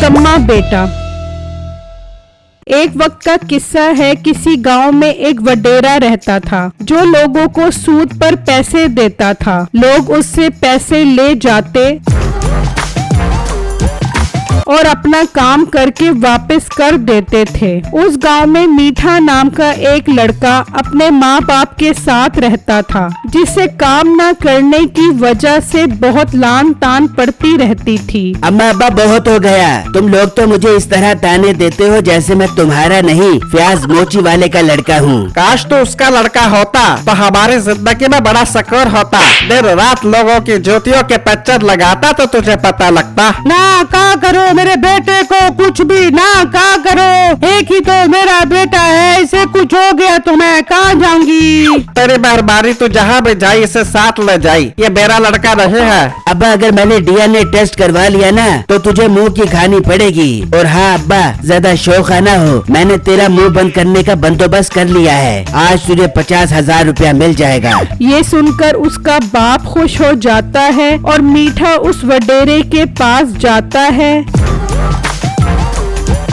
निकम्मा बेटा। एक वक्त का किस्सा है। किसी गांव में एक वडेरा रहता था जो लोगों को सूद पर पैसे देता था। लोग उससे पैसे ले जाते और अपना काम करके वापस कर देते थे। उस गांव में मीठा नाम का एक लड़का अपने माँ बाप के साथ रहता था, जिसे काम न करने की वजह से बहुत लान तान पड़ती रहती थी। अम्मा अब्बा बहुत हो गया, तुम लोग तो मुझे इस तरह ताने देते हो जैसे मैं तुम्हारा नहीं प्याज मोची वाले का लड़का हूँ। काश तो उसका लड़का होता तो हमारी जिंदगी में बड़ा सुकून होता। दिन रात लोगों की जूतियों के पिक्चर लगाता तो तुझे पता लगता। ना का करो मेरे बेटे को, कुछ भी ना का करो। एक ही तो मेरा बेटा है, इसे कुछ हो गया तो मैं कहाँ जाऊंगी। तेरी मेहरबानी तो जहाँ भी जाई इसे साथ ले जाई, ये मेरा लड़का नहीं है। अब्बा अगर मैंने डीएनए टेस्ट करवा लिया ना तो तुझे मुंह की खानी पड़ेगी। और हाँ अब्बा ज्यादा शौक ना हो, मैंने तेरा मुंह बंद करने का बंदोबस्त कर लिया है। आज तुझे 50,000 रुपया मिल जाएगा। ये सुनकर उसका बाप खुश हो जाता है और मीठा उस वडेरे के पास जाता है।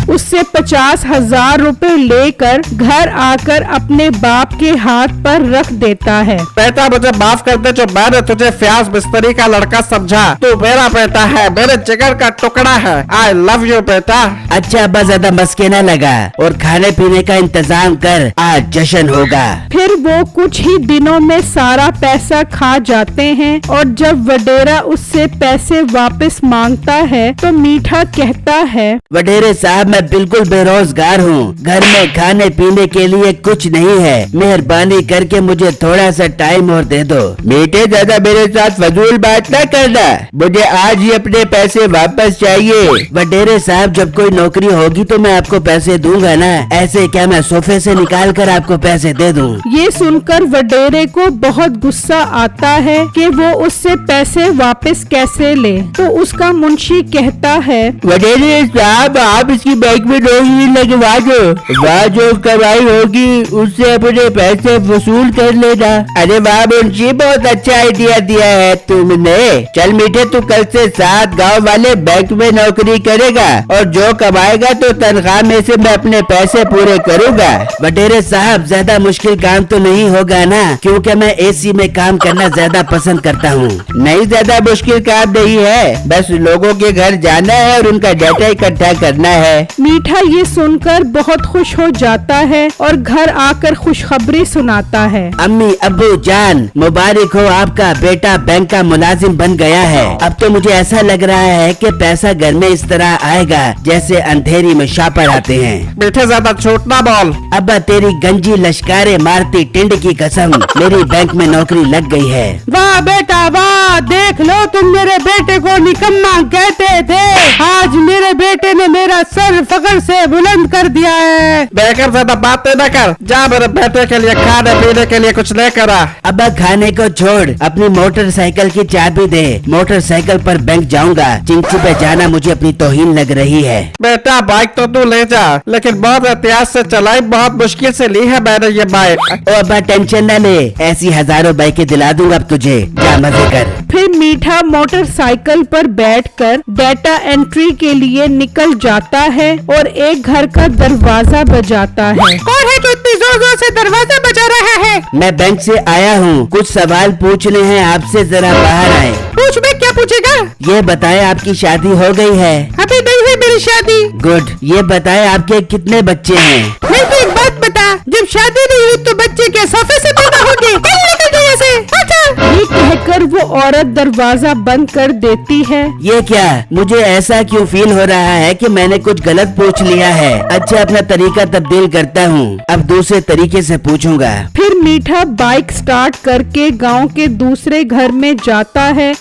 उससे 50,000 रुपए लेकर घर आकर अपने बाप के हाथ पर रख देता है। बेटा मुझे माफ कर दे, जो मैंने तुझे फ्याज बिस्तरी का लड़का समझा। तू मेरा बेटा है, मेरे जिगर का टुकड़ा है। आई लव यू बेटा। अच्छा अब्बा ज्यादा मस्के ना लगा और खाने पीने का इंतजाम कर, आज जश्न होगा। फिर वो कुछ ही दिनों में सारा पैसा खा जाते हैं और जब वडेरा उससे पैसे वापस मांगता है तो मीठा कहता है, वडेरे साहब मैं बिल्कुल बेरोजगार हूँ, घर में खाने पीने के लिए कुछ नहीं है, मेहरबानी करके मुझे थोड़ा सा टाइम और दे दो। बेटे ज्यादा मेरे साथ फजूल बात ना करना, मुझे आज ही अपने पैसे वापस चाहिए। वडेरे साहब जब कोई नौकरी होगी तो मैं आपको पैसे दूंगा ना, ऐसे क्या मैं सोफे से निकाल कर आपको पैसे दे दूं? ये सुनकर वडेरे को बहुत गुस्सा आता है कि वो उससे पैसे वापस कैसे ले। तो उसका मुंशी कहता है, वडेरे साहब आप इसकी बैंक में नौकरी लगवा दो, वहाँ जो कमाई होगी उससे अपने पैसे वसूल कर लेना। अरे वाह मुंशी बहुत अच्छा आइडिया दिया है तुमने। चल मीठे तू कल से 7 गांव वाले बैंक में नौकरी करेगा और जो कमाएगा तो तनख्वाह में से मैं अपने पैसे पूरे करूँगा। वडेरे साहब ज्यादा मुश्किल काम तो नहीं होगा ना, क्योंकि मैं एसी में काम करना ज्यादा पसंद करता हूँ। नहीं ज्यादा मुश्किल काम नहीं है, बस लोगों के घर जाना है और उनका डाटा इकट्ठा करना है। मीठा ये सुनकर बहुत खुश हो जाता है और घर आकर खुशखबरी सुनाता है, अम्मी अब्बू जान मुबारक हो, आपका बेटा बैंक का मुलाजिम बन गया है। अब तो मुझे ऐसा लग रहा है कि पैसा घर में इस तरह आएगा जैसे अंधेरी में शापर आते हैं। बेटे ज्यादा झूठ ना बोल। अब्बा तेरी गंजी लश्कारे मारती टिंड की कसम, मेरी बैंक में नौकरी लग गई है। वाह बेटा वाह, देख लो तुम मेरे बेटे को निकम्मा कहते थे, आज मेरे बेटे ने मेरा सर फख्र से बुलंद कर दिया है। बेकर ज्यादा बातें न कर, जा मेरे बेटे के लिए खाने पीने के लिए कुछ लेकर आ। अब्बा खाने को छोड़, अपनी मोटरसाइकिल की चाबी दे, मोटरसाइकिल पर बैंक जाऊंगा। चिंची पे जाना मुझे अपनी तौहीन लग रही है। बेटा बाइक तो तू ले जा, लेकिन बहुत एहतियात से चलाई, बहुत मुश्किल से ली है मैंने ये बाइक। ओ अब्बा टेंशन न ले, ऐसी हजारों बाइकें दिला दूंगा अब तुझे, जा मजे कर। फिर मीठा मोटरसाइकिल पर बैठकर डाटा एंट्री के लिए निकल जाता है और एक घर का दरवाजा बजाता है। कौन है जो इतनी जोर जोर से दरवाजा बजा रहा है? मैं बैंक से आया हूँ, कुछ सवाल पूछने हैं आपसे, जरा बाहर आए। पूछ, में क्या पूछेगा? ये बताएं आपकी शादी हो गई है? अभी नहीं हुई मेरी शादी। गुड। ये बताएं आपके कितने बच्चे हैं? नहीं तो एक बात बता, जब शादी नहीं हुई तो बच्चे क्या सोफे से पैदा होंगे? निकल जाए ऐसे। अच्छा। ये कहकर वो औरत दरवाजा बंद कर देती है। ये क्या, मुझे ऐसा क्यों फील हो रहा है कि मैंने कुछ गलत पूछ लिया है। अच्छा अपना तरीका तब्दील करता हूँ, अब दूसरे तरीके से पूछूंगा। फिर मीठा बाइक स्टार्ट करके गांव के दूसरे घर में जाता है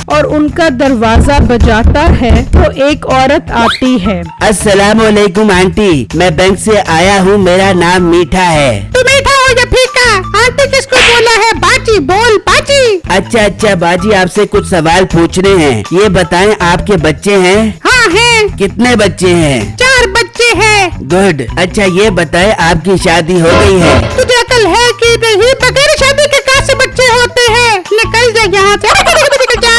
और उनका दरवाजा बजाता है तो एक औरत आती है। अस्सलाम वालेकुम आंटी, मैं बैंक से आया हूँ, मेरा नाम मीठा है। तू मीठा हो या फीका? आंटी किसको बोला है? बाजी बोल बाजी। अच्छा बाजी, आपसे कुछ सवाल पूछने हैं। ये बताएं आपके बच्चे हैं? हाँ हैं। कितने बच्चे हैं? 4 बच्चे हैं। गुड। अच्छा ये बताएं आपकी शादी हो गई है? तुझे अकल है कि नहीं? बगैर शादी के कहाँ से बच्चे होते हैं? निकल जा यहाँ से। निकल जा।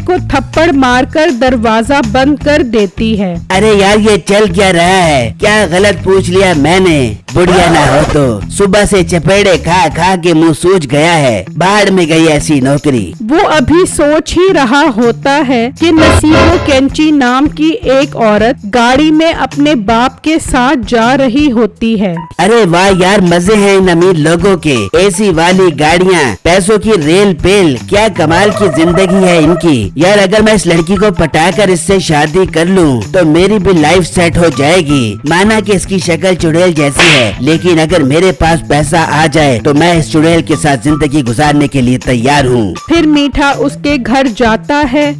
को थप्पड़ मारकर दरवाजा बंद कर देती है। अरे यार ये चल क्या रहा है, क्या गलत पूछ लिया मैंने। बुढ़िया ना हो तो सुबह से चपेड़े खा खा के मुंह सूज गया है, बाहर में गई ऐसी नौकरी। वो अभी सोच ही रहा होता है कि नसीबो कैंची नाम की एक औरत गाड़ी में अपने बाप के साथ जा रही होती है। अरे वाह यार, मजे हैं इन अमीर लोगों के, एसी वाली गाड़ियाँ, पैसों की रेल पेल, क्या कमाल की जिंदगी है इनकी। यार अगर मैं इस लड़की को पटाकर इससे शादी कर लूँ तो मेरी भी लाइफ सेट हो जाएगी। माना कि इसकी शक्ल चुड़ैल जैसी है, लेकिन अगर मेरे पास पैसा आ जाए तो मैं इस चुड़ैल के साथ जिंदगी गुजारने के लिए तैयार हूँ। फिर मीठा उसके घर जाता है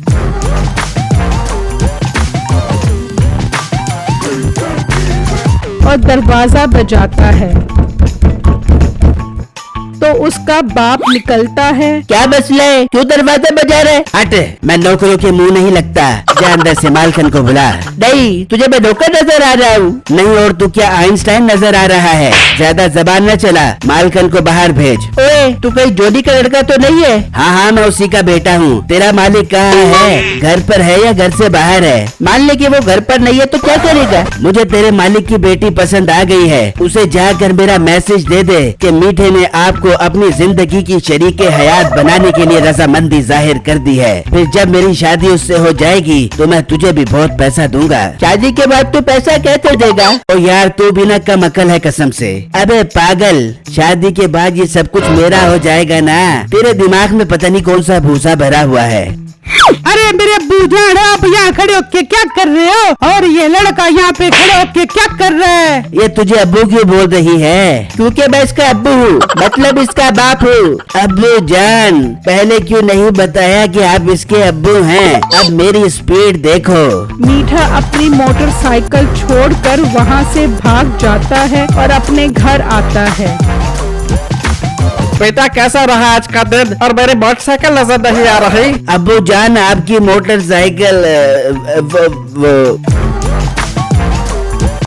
और दरवाजा बजाता है तो उसका बाप निकलता है। क्या मसला है, क्यों दरवाजा बजा रहे? हट, मैं नौकरों के मुंह नहीं लगता, जा अंदर से मालकन को बुला। नहीं, तुझे मैं नौकर नजर आ रहा हूँ। नहीं और तू क्या आइंस्टाइन नजर आ रहा है? ज्यादा जबान न चला, मालकन को बाहर भेज। ओए, तू कहीं जोनी का लड़का तो नहीं है? हाँ, मैं उसी का बेटा हूँ। तेरा मालिक कहाँ है, घर पर है या घर से बाहर है? मान ले कि वो घर पर नहीं है तो क्या करेगा? मुझे तेरे मालिक की बेटी पसंद आ गई है, उसे जाकर मेरा मैसेज दे दे कि मीठे ने आपको अपनी जिंदगी की शरीके हयात बनाने के लिए रजामंदी जाहिर कर दी है। फिर जब मेरी शादी उससे हो जाएगी तो मैं तुझे भी बहुत पैसा दूंगा। शादी के बाद तू पैसा कैसे देगा? ओ यार तू भी ना कम अकल है कसम से। अबे पागल, शादी के बाद ये सब कुछ मेरा हो जाएगा ना। तेरे दिमाग में पता नहीं कौन सा भूसा भरा हुआ है। अरे मेरे अब्बू जान, आप यहाँ खड़े होके क्या कर रहे हो? और ये लड़का यहाँ पे खड़े होके क्या कर रहा है? ये तुझे अब्बू क्यों बोल रही है? क्योंकि मैं इसका अब्बू हूँ, मतलब इसका बाप हूँ। अब्बू जान, पहले क्यों नहीं बताया कि आप इसके अब्बू हैं? अब मेरी स्पीड देखो। मीठा अपनी मोटरसाइकिल छोड़कर वहाँ से भाग जाता है और अपने घर आता है। बेटा कैसा रहा आज का दिन? और मेरी मोटरसाइकिल नजर नहीं आ रही। अब्बू जान, आपकी मोटरसाइकिल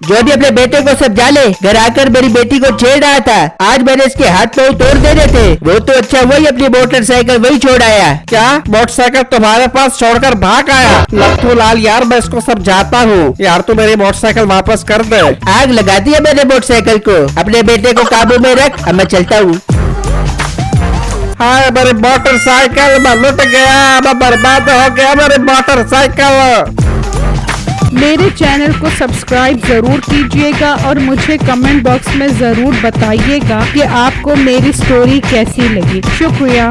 जो भी अपने बेटे को समझा ले, घर आकर मेरी बेटी को छेड़ रहा था। आज मैंने इसके हाथ पाँव तोड़ देने थे, वो तो अच्छा वही अपनी मोटरसाइकिल वही छोड़ आया। क्या मोटरसाइकिल तुम्हारे पास छोड़कर भाग आया? लट्टू लाल यार, मैं इसको समझाता हूँ यार, तू मेरी मोटरसाइकिल वापस कर दे। आग लगा दिया मैंने मोटरसाइकिल को। अपने बेटे को काबू में रख, अब मैं चलता हूँ। हाय मेरी मोटरसाइकिल, मैं लुट गया, मैं बर्बाद हो गया मेरी मोटरसाइकिल। मेरे चैनल को सब्सक्राइब जरूर कीजिएगा और मुझे कमेंट बॉक्स में जरूर बताइएगा कि आपको मेरी स्टोरी कैसी लगी। शुक्रिया।